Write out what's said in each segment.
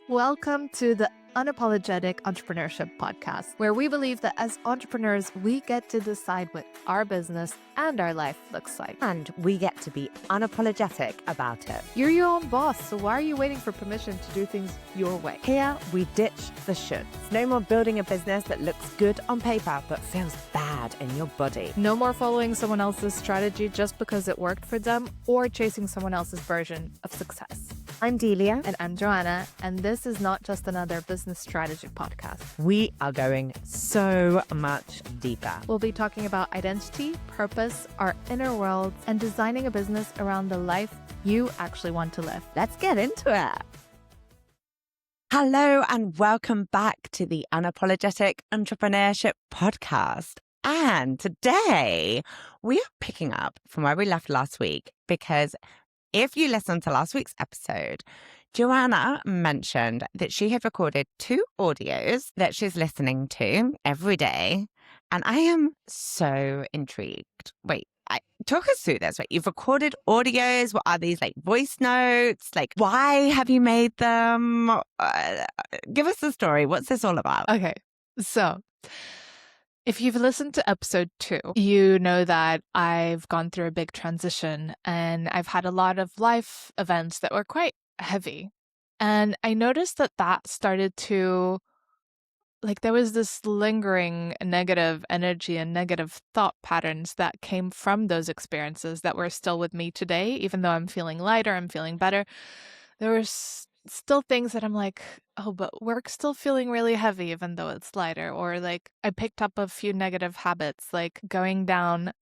Welcome to the Unapologetic Entrepreneurship podcast, where we believe that as entrepreneurs, we get to decide what our business and our life looks like. And we get to be unapologetic about it. You're your own boss, so why are you waiting for permission to do things your way? Here, we ditch the shoulds. No more building a business that looks good on paper but feels bad in your body. No more following someone else's strategy just because it worked for them or chasing someone else's version of success. I'm Delia. And I'm Joana, and this is not just another business strategy podcast. We are going so much deeper. We'll be talking about identity, purpose, our inner worlds, and designing a business around the life you actually want to live. Let's get into it. Hello and welcome back to the Unapologetic Entrepreneurship podcast. And today we are picking up from where we left last week because if you listened to last week's episode, Joana mentioned that she had recorded 2 audios that she's listening to every day. And I am so intrigued. Wait, talk us through this. Right? You've recorded audios. What are these, like voice notes? Like, why have you made them? Give us the story. What's this all about? Okay, so if you've listened to episode 2, you know that I've gone through a big transition and I've had a lot of life events that were quite heavy. And I noticed that started to, there was this lingering negative energy and negative thought patterns that came from those experiences that were still with me today. Even though I'm feeling lighter, I'm feeling better, there were still things that I'm like, oh, but work's still feeling really heavy even though it's lighter. Or I picked up a few negative habits, like going down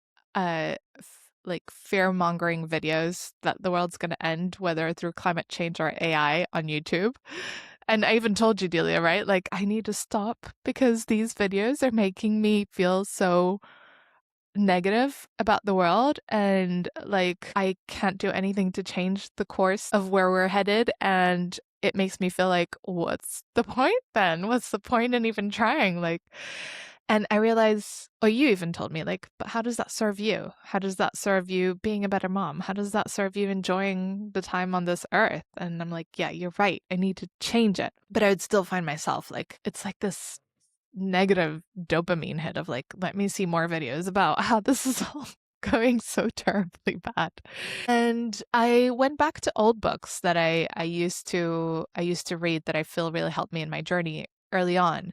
fear-mongering videos that the world's going to end, whether through climate change or AI on YouTube. And I even told you, Delia, right? I need to stop because these videos are making me feel so negative about the world, and I can't do anything to change the course of where we're headed, and it makes me feel like, what's the point then? What's the point in even trying? And I realize, you even told me, but how does that serve you? How does that serve you being a better mom? How does that serve you enjoying the time on this earth? And I'm like, yeah, you're right. I need to change it. But I would still find myself it's like this negative dopamine hit of let me see more videos about how this is all going so terribly bad. And I went back to old books that I used to read that I feel really helped me in my journey early on.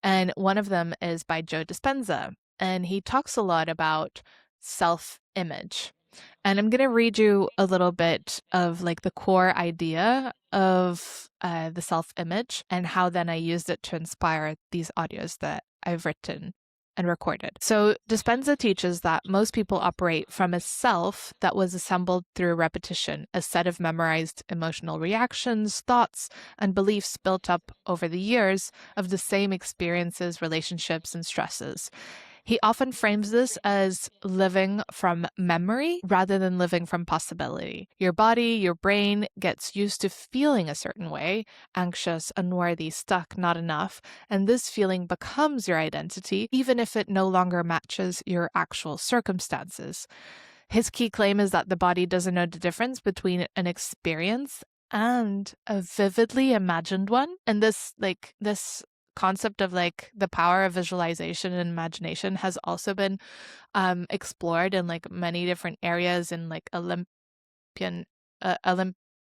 And one of them is by Joe Dispenza, and he talks a lot about self-image. And I'm going to read you a little bit of the core idea of the self-image and how then I used it to inspire these audios that I've written and recorded. So Dispenza teaches that most people operate from a self that was assembled through repetition, a set of memorized emotional reactions, thoughts, and beliefs built up over the years of the same experiences, relationships, and stresses. He often frames this as living from memory rather than living from possibility. Your body, your brain gets used to feeling a certain way, anxious, unworthy, stuck, not enough, and this feeling becomes your identity, even if it no longer matches your actual circumstances. His key claim is that the body doesn't know the difference between an experience and a vividly imagined one. And this concept of the power of visualization and imagination has also been explored in many different areas in Olympian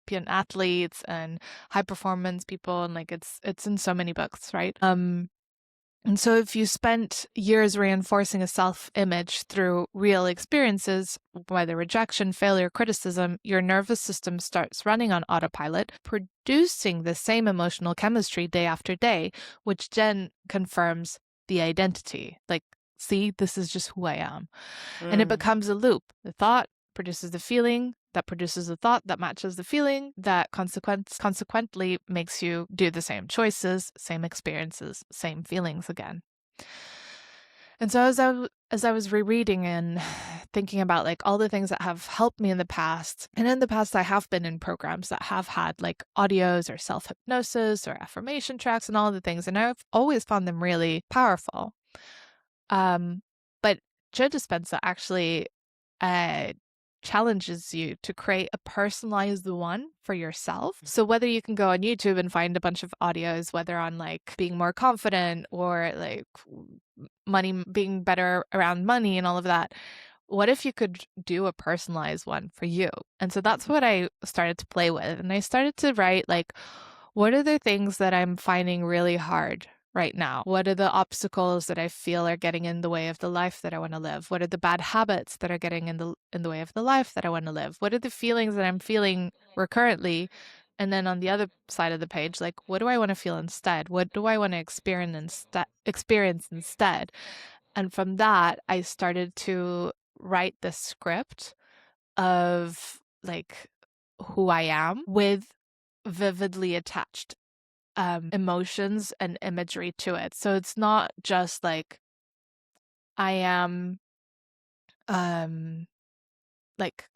athletes and high performance people, and it's in so many books, right? And so if you spent years reinforcing a self-image through real experiences, whether rejection, failure, criticism, your nervous system starts running on autopilot, producing the same emotional chemistry day after day, which then confirms the identity. See, this is just who I am. And it becomes a loop. The thought produces the feeling, that produces the thought that matches the feeling, that consequently makes you do the same choices, same experiences, same feelings again. And so as I was rereading and thinking about all the things that have helped me in the past, and in the past I have been in programs that have had audios or self-hypnosis or affirmation tracks and all the things, and I've always found them really powerful. But Joe Dispenza actually challenges you to create a personalized one for yourself. So whether you can go on YouTube and find a bunch of audios, whether on like being more confident or like money, being better around money and all of that, what if you could do a personalized one for you? And so that's what I started to play with. And I started to write like, what are the things that I'm finding really hard right now? What are the obstacles that I feel are getting in the way of the life that I want to live? What are the bad habits that are getting in the way of the life that I want to live? What are the feelings that I'm feeling recurrently? And then on the other side of the page, like, what do I want to feel instead? What do I want to experience instead? And from that, I started to write the script of like who I am with vividly attached emotions and imagery to it. So it's not just like I am like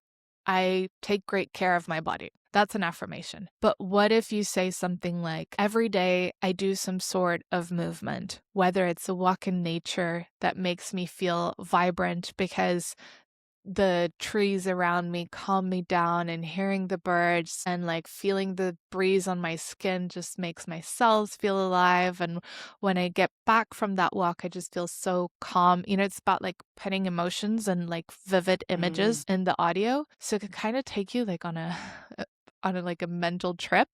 I take great care of my body. That's an affirmation. But what if you say something like, every day I do some sort of movement, whether it's a walk in nature that makes me feel vibrant because the trees around me calm me down, and hearing the birds and like feeling the breeze on my skin just makes my cells feel alive. And when I get back from that walk, I just feel so calm. You know, it's about like putting emotions and like vivid images in the audio. So it can kind of take you like on a on a like a mental trip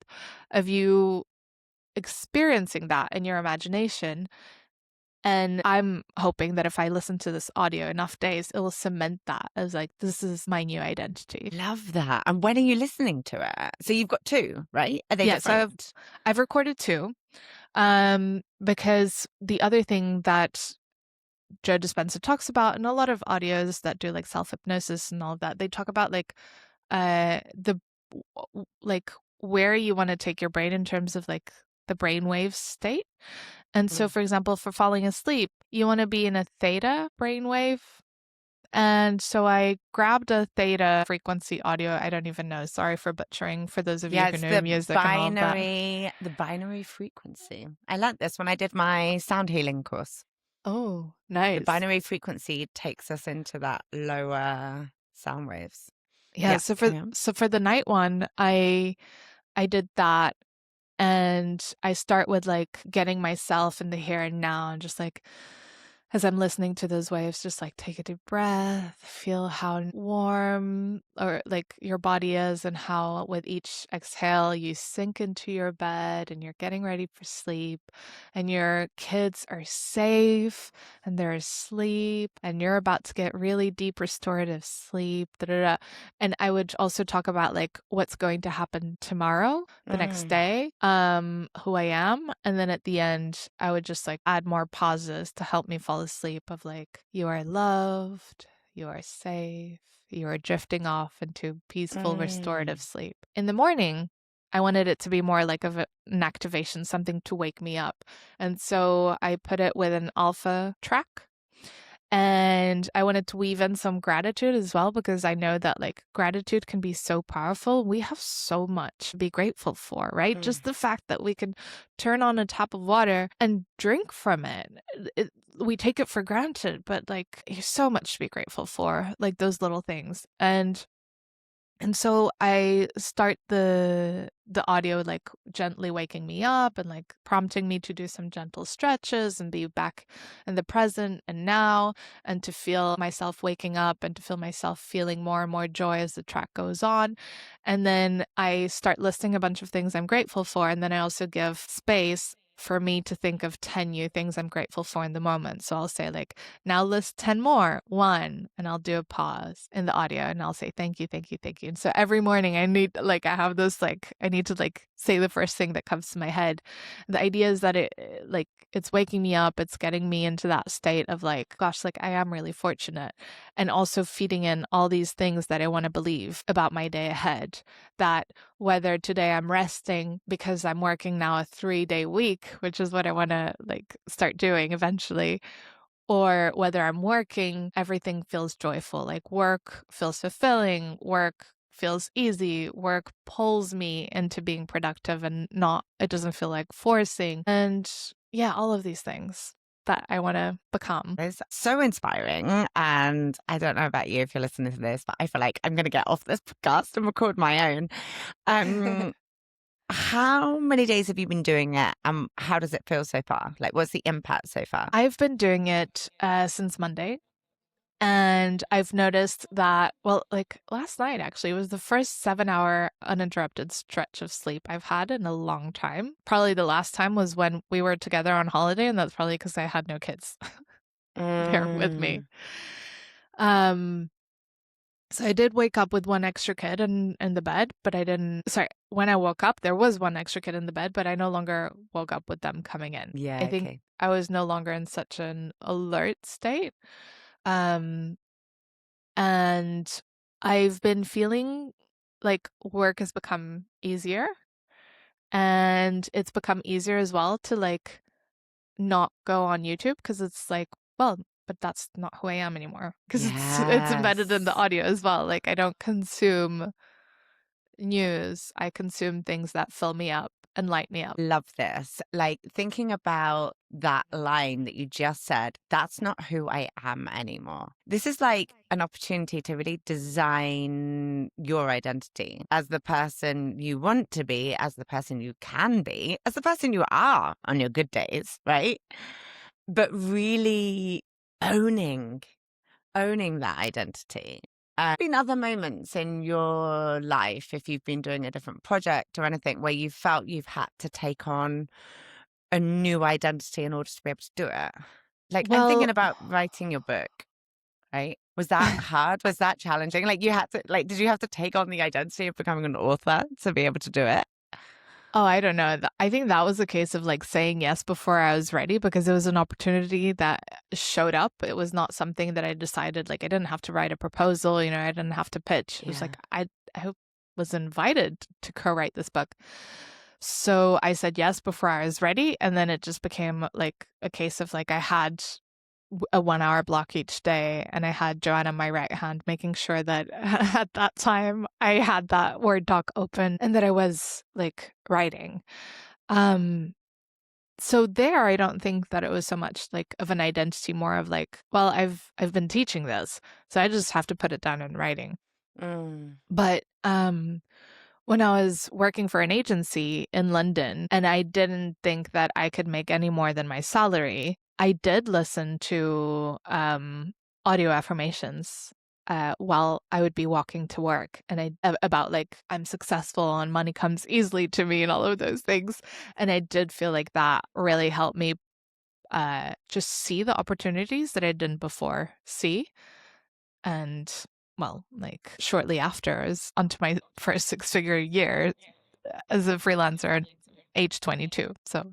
of you experiencing that in your imagination. And I'm hoping that if I listen to this audio enough days, it will cement that as like, this is my new identity. Love that. And when are you listening to it? So you've got two, right? Are they Yeah, so different? I've recorded two. Because the other thing that Joe Dispenza talks about, and a lot of audios that do like self-hypnosis and all of that, they talk about like the like where you want to take your brain in terms of like the brainwave state. And so, for example, for falling asleep, you want to be in a theta brainwave. And so I grabbed a theta frequency audio. I don't even know. Sorry for butchering for those of you Yeah, who it's know music and all of that. the binary frequency. I learned this when I did my sound healing course. Oh, The nice. binary frequency takes us into that lower sound waves. Yeah, so for the night one, I did that, and I start with like getting myself in the here and now, and just like as I'm listening to those waves, just like take a deep breath, feel how warm or like your body is, and how with each exhale you sink into your bed and you're getting ready for sleep, and your kids are safe and they're asleep, and you're about to get really deep restorative sleep. Da, da, da. And I would also talk about like what's going to happen tomorrow, the next day, who I am. And then at the end, I would just like add more pauses to help me fall asleep of like, you are loved, you are safe, you are drifting off into peaceful, restorative sleep. In the morning, I wanted it to be more like an activation, something to wake me up. And so I put it with an alpha track. And I wanted to weave in some gratitude as well, because I know that like gratitude can be so powerful. We have so much to be grateful for, right? Just the fact that we can turn on a tap of water and drink from it. We take it for granted, but like there's so much to be grateful for, like those little things. And so I start the audio like gently waking me up and like prompting me to do some gentle stretches and be back in the present and now, and to feel myself waking up and to feel myself feeling more and more joy as the track goes on. And then I start listing a bunch of things I'm grateful for, and then I also give space for me to think of 10 new things I'm grateful for in the moment. So I'll say like, now list 10 more, one, and I'll do a pause in the audio and I'll say, thank you, thank you, thank you. And so every morning I need, like, I have this, like, I need to like say the first thing that comes to my head. The idea is that it's waking me up. It's getting me into that state of like, gosh, like I am really fortunate. And also feeding in all these things that I want to believe about my day ahead, that whether today I'm resting because I'm working now a 3-day week, which is what I want to like start doing eventually, or whether I'm working, everything feels joyful. Like work feels fulfilling, work feels easy, work pulls me into being productive and not, it doesn't feel like forcing. And yeah, all of these things. that I want to become. It's so inspiring. And I don't know about you if you're listening to this, but I feel like I'm going to get off this podcast and record my own. Um, how many days have you been doing it? How does it feel so far? Like, what's the impact so far? I've been doing it since Monday. And I've noticed that, well, like last night actually was the first 7 hour uninterrupted stretch of sleep I've had in a long time. Probably the last time was when we were together on holiday, and that's probably because I had no kids there with me. Um, so I did wake up with one extra kid in the bed, but I didn't, sorry, when I woke up, there was one extra kid in the bed, but I no longer woke up with them coming in. Yeah, I think okay. I was no longer in such an alert state. Um, and I've been feeling like work has become easier, and it's become easier as well to like not go on YouTube because it's like, well, but that's not who I am anymore because it's embedded in the Yes. audio as well. Like I don't consume news. I consume things that fill me up and light me up. Love this. Like thinking about that line that you just said, that's not who I am anymore. This is like an opportunity to really design your identity as the person you want to be, as the person you can be, as the person you are on your good days, right? But really owning that identity. Been other moments in your life, if you've been doing a different project or anything, where you felt you've had to take on a new identity in order to be able to do it? Like, I'm thinking Well, about writing your book, right? Was that hard? Was that challenging? Like, you had to, like, did you have to take on the identity of becoming an author to be able to do it? oh, I don't know. I think that was a case of like saying yes before I was ready because it was an opportunity that showed up. It was not something that I decided, like I didn't have to write a proposal, I didn't have to pitch. It was Yeah. like I was invited to co-write this book. So I said yes before I was ready, and then it just became like a case of like I had a 1 hour block each day, and I had Joanna, my right hand, making sure that at that time I had that Word doc open and that I was like writing. Um, so there, I don't think that it was so much like of an identity, more of like, well, I've been teaching this, so I just have to put it down in writing. Mm. But when I was working for an agency in London and I didn't think that I could make any more than my salary, I did listen to audio affirmations while I would be walking to work, and about like I'm successful and money comes easily to me and all of those things. And I did feel like that really helped me just see the opportunities that I didn't before see. And well, like shortly after, I was onto my first six-figure year as a freelancer at age 22. So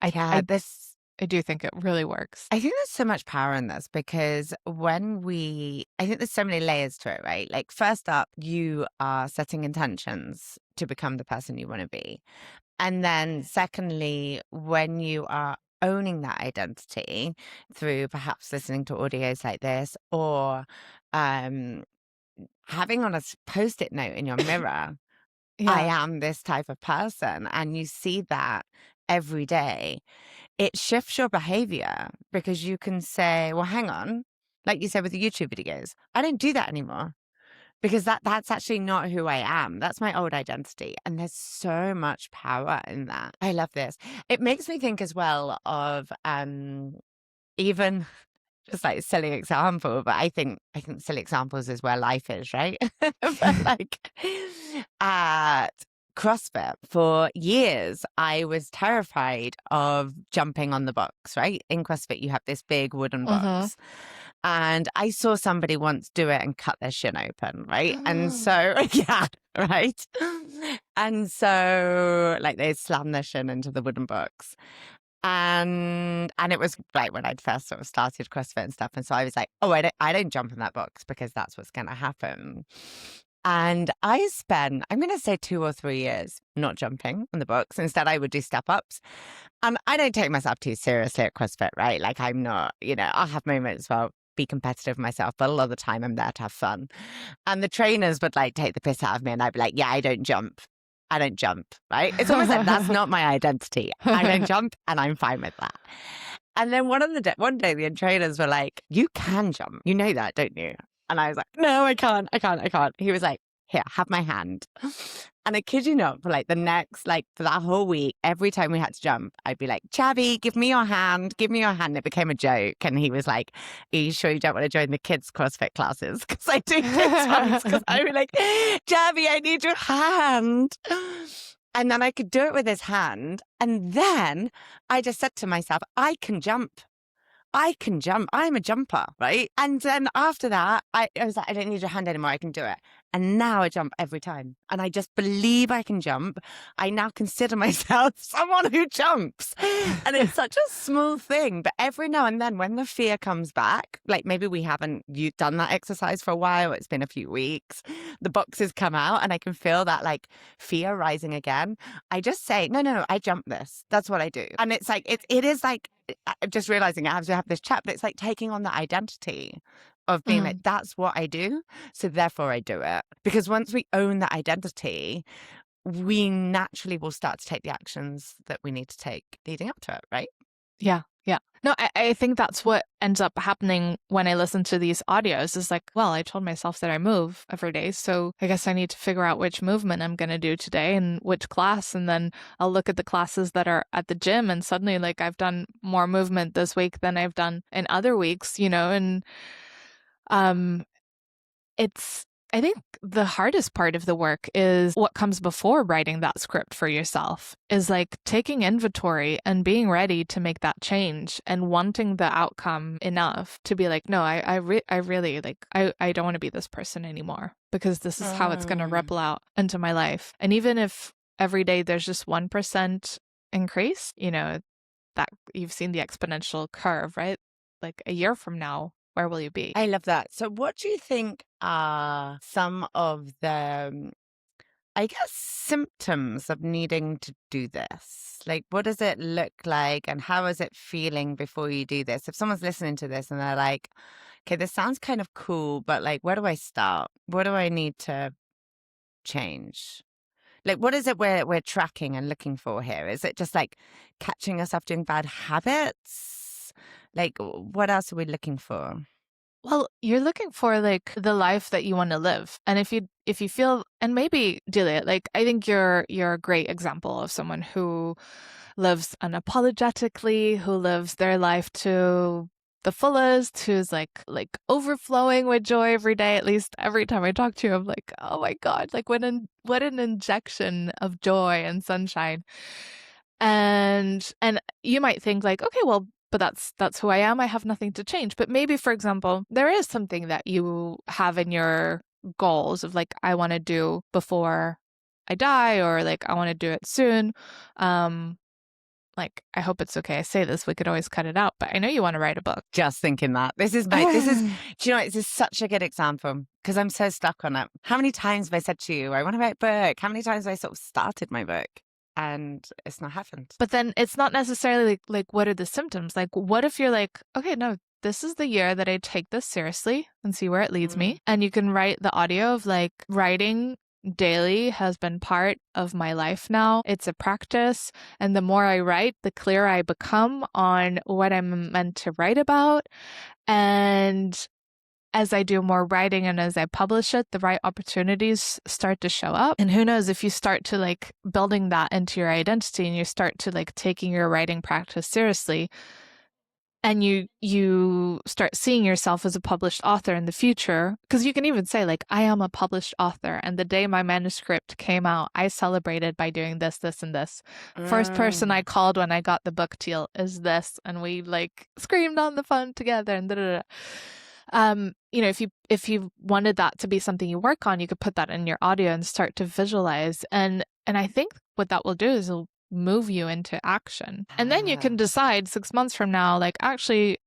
I Yeah, I I do think it really works. I think there's so much power in this because I think there's so many layers to it, right? Like, first up, you are setting intentions to become the person you want to be. And then, secondly, when you are owning that identity through perhaps listening to audios like this or um, having on a post it note in your mirror, I Yeah. am this type of person, and you see that every day, it shifts your behavior because you can say, well, hang on, like you said with the YouTube videos, I don't do that anymore because that's actually not who I am. That's my old identity. And there's so much power in that. I love this. It makes me think as well of even just like a silly example, but I think silly examples is where life is, right? But like at CrossFit for years, I was terrified of jumping on the box, right? In CrossFit, you have this big wooden box. And I saw somebody once do it and cut their shin open, right? And so, yeah, right. And so, like, they slammed their shin into the wooden box. And it was like when I'd first sort of started CrossFit and stuff. And so I was like, oh, I don't jump in that box because that's what's going to happen. And I spent, I'm going to say 2 or 3 years not jumping on the box. Instead, I would do step ups. And I don't take myself too seriously at CrossFit, right? Like I'm not, I'll have moments where I'll be competitive myself, but a lot of the time I'm there to have fun. And the trainers would like take the piss out of me and I'd be like, yeah, I don't jump. I don't jump, right? It's almost like that's not my identity. I don't jump and I'm fine with that. And then one day the trainers were like, "You can jump. You know that, don't you?" And I was like, "No, I can't. I can't. I can't." He was like, "Here, have my hand." And I kid you not, for like for that whole week, every time we had to jump, I'd be like, "Chavi, give me your hand. Give me your hand." It became a joke. And he was like, "Are you sure you don't want to join the kids' CrossFit classes?" Because I do kids ones. Because I would be like, "Chavi, I need your hand." And then I could do it with his hand. And then I just said to myself, I can jump. I can jump. I'm a jumper, right? And then after that, I was like, I don't need your hand anymore. I can do it. And now I jump every time. And I just believe I can jump. I now consider myself someone who jumps. And it's such a small thing. But every now and then when the fear comes back, like maybe we haven't done that exercise for a while, it's been a few weeks, the boxes come out and I can feel that like fear rising again. I just say, no, I jump this. That's what I do. And it's like, it is like, I'm just realizing I have to have this chat, but it's like taking on the identity of being like, that's what I do. So therefore I do it. Because once we own that identity, we naturally will start to take the actions that we need to take leading up to it, right? Yeah. Yeah. No, I think that's what ends up happening when I listen to these audios is like, well, I told myself that I move every day. So I guess I need to figure out which movement I'm going to do today and which class. And then I'll look at the classes that are at the gym and suddenly like I've done more movement this week than I've done in other weeks, and it's I think the hardest part of the work is what comes before writing that script for yourself is like taking inventory and being ready to make that change and wanting the outcome enough to be like, no, I really like, I don't want to be this person anymore because this is how it's going to ripple out into my life. And even if every day there's just 1% increase, that you've seen the exponential curve, right? Like a year from now, where will you be? I love that. So what do you think are some of the, I guess, symptoms of needing to do this? Like, what does it look like and how is it feeling before you do this? If someone's listening to this and they're like, okay, this sounds kind of cool, but like, where do I start? What do I need to change? Like, what is it we're tracking and looking for here? Is it just like catching us up doing bad habits? Like, what else are we looking for? Well, you're looking for like the life that you want to live. And if you feel, and maybe Delia, like I think you're a great example of someone who lives unapologetically, who lives their life to the fullest, who's like overflowing with joy every day. At least every time I talk to you, I'm like, oh my God, like what an injection of joy and sunshine. And you might think like, okay, well, but that's who I am. I have nothing to change. But maybe, for example, there is something that you have in your goals of like, I want to do before I die, or like, I want to do it soon. Like, I hope it's okay I say this. We could always cut it out, but I know you want to write a book. Just thinking that. Do you know, this is such a good example because I'm so stuck on it. How many times have I said to you, I want to write a book? How many times have I sort of started my book? And it's not happened. But then it's not necessarily like what are the symptoms? Like, what if you're like, okay, no, this is the year that I take this seriously and see where it leads me. And you can write the audio of like writing daily has been part of my life now. It's a practice. And the more I write, the clearer I become on what I'm meant to write about. And as I do more writing and as I publish it, the right opportunities start to show up. And who knows, if you start to like building that into your identity and you start to like taking your writing practice seriously, and you start seeing yourself as a published author in the future, because you can even say like, I am a published author. And the day my manuscript came out, I celebrated by doing this, this, and this. First person I called when I got the book deal is this. And we like screamed on the phone together and da-da-da. If you wanted that to be something you work on, you could put that in your audio and start to visualize. And I think what that will do is it'll move you into action. And then you can decide 6 months from now, like, actually,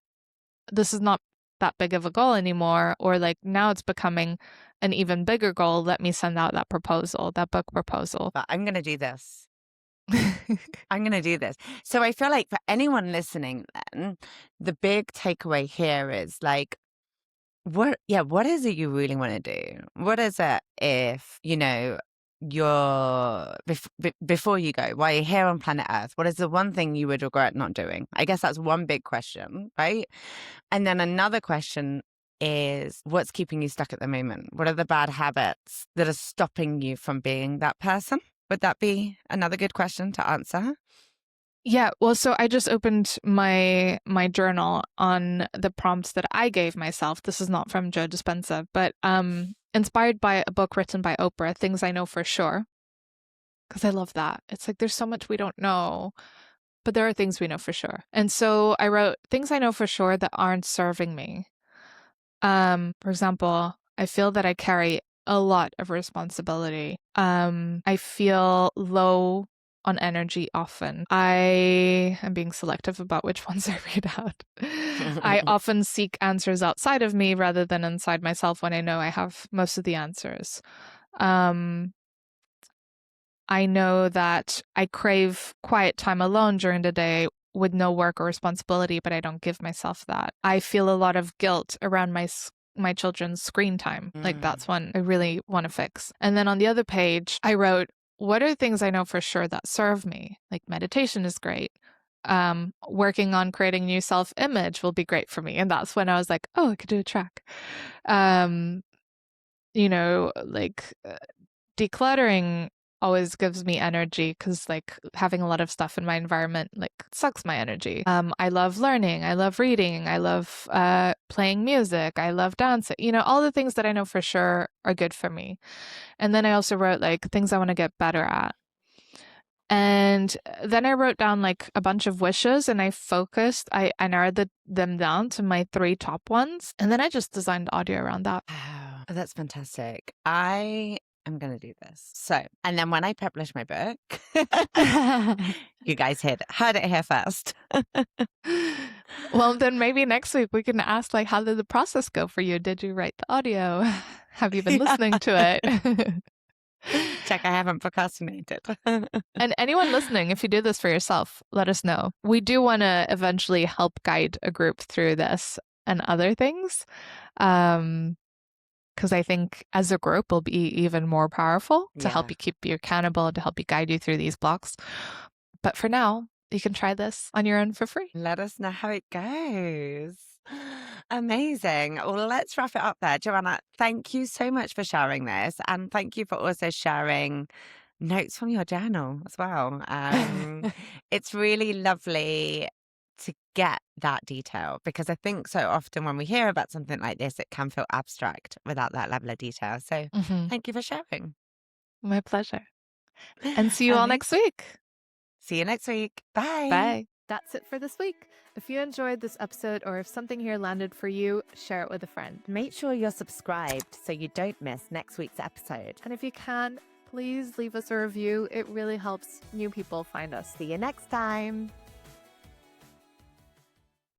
this is not that big of a goal anymore. Or like now it's becoming an even bigger goal. Let me send out that proposal, that book proposal. But I'm going to do this. I'm going to do this. So I feel like for anyone listening then, the big takeaway here is like, what is it you really want to do? What is it if, before you go, while you're here on planet Earth, what is the one thing you would regret not doing? I guess that's one big question, right? And then another question is, what's keeping you stuck at the moment? What are the bad habits that are stopping you from being that person? Would that be another good question to answer? Yeah, well, so I just opened my journal on the prompts that I gave myself. This is not from Joe Dispenza, but inspired by a book written by Oprah, Things I Know for Sure, because I love that. It's like there's so much we don't know, but there are things we know for sure. And so I wrote things I know for sure that aren't serving me. For example, I feel that I carry a lot of responsibility. I feel low on energy often. I am being selective about which ones I read out. I often seek answers outside of me rather than inside myself when I know I have most of the answers. I know that I crave quiet time alone during the day with no work or responsibility, but I don't give myself that. I feel a lot of guilt around my children's screen time. Like that's one I really want to fix. And then on the other page, I wrote, what are things I know for sure that serve me? Like meditation is great. Working on creating new self-image will be great for me. And that's when I was like, oh, I could do a track. Decluttering always gives me energy because like having a lot of stuff in my environment like sucks my energy. I love learning, I love reading, I love playing music, I love dancing, all the things that I know for sure are good for me. And then I also wrote like things I want to get better at. And then I wrote down like a bunch of wishes and I narrowed them down to my 3 top ones. And then I just designed audio around that. Wow, that's fantastic. I'm going to do this. So, and then when I publish my book, you guys heard it here first. Well, then maybe next week we can ask, like, how did the process go for you? Did you write the audio? Have you been listening to it? Check, I haven't procrastinated. And anyone listening, if you do this for yourself, let us know. We do want to eventually help guide a group through this and other things. Because I think as a group will be even more powerful to help you keep you accountable, to help you guide you through these blocks. But for now, you can try this on your own for free. Let us know how it goes. Amazing. Well, let's wrap it up there. Joanna, thank you so much for sharing this. And thank you for also sharing notes from your journal as well. It's really lovely to get that detail because I think so often when we hear about something like this, it can feel abstract without that level of detail. So thank you for sharing. My pleasure. And see you all next week. See you next week. Bye. Bye. That's it for this week. If you enjoyed this episode or if something here landed for you, share it with a friend. Make sure you're subscribed so you don't miss next week's episode. And if you can, please leave us a review. It really helps new people find us. See you next time.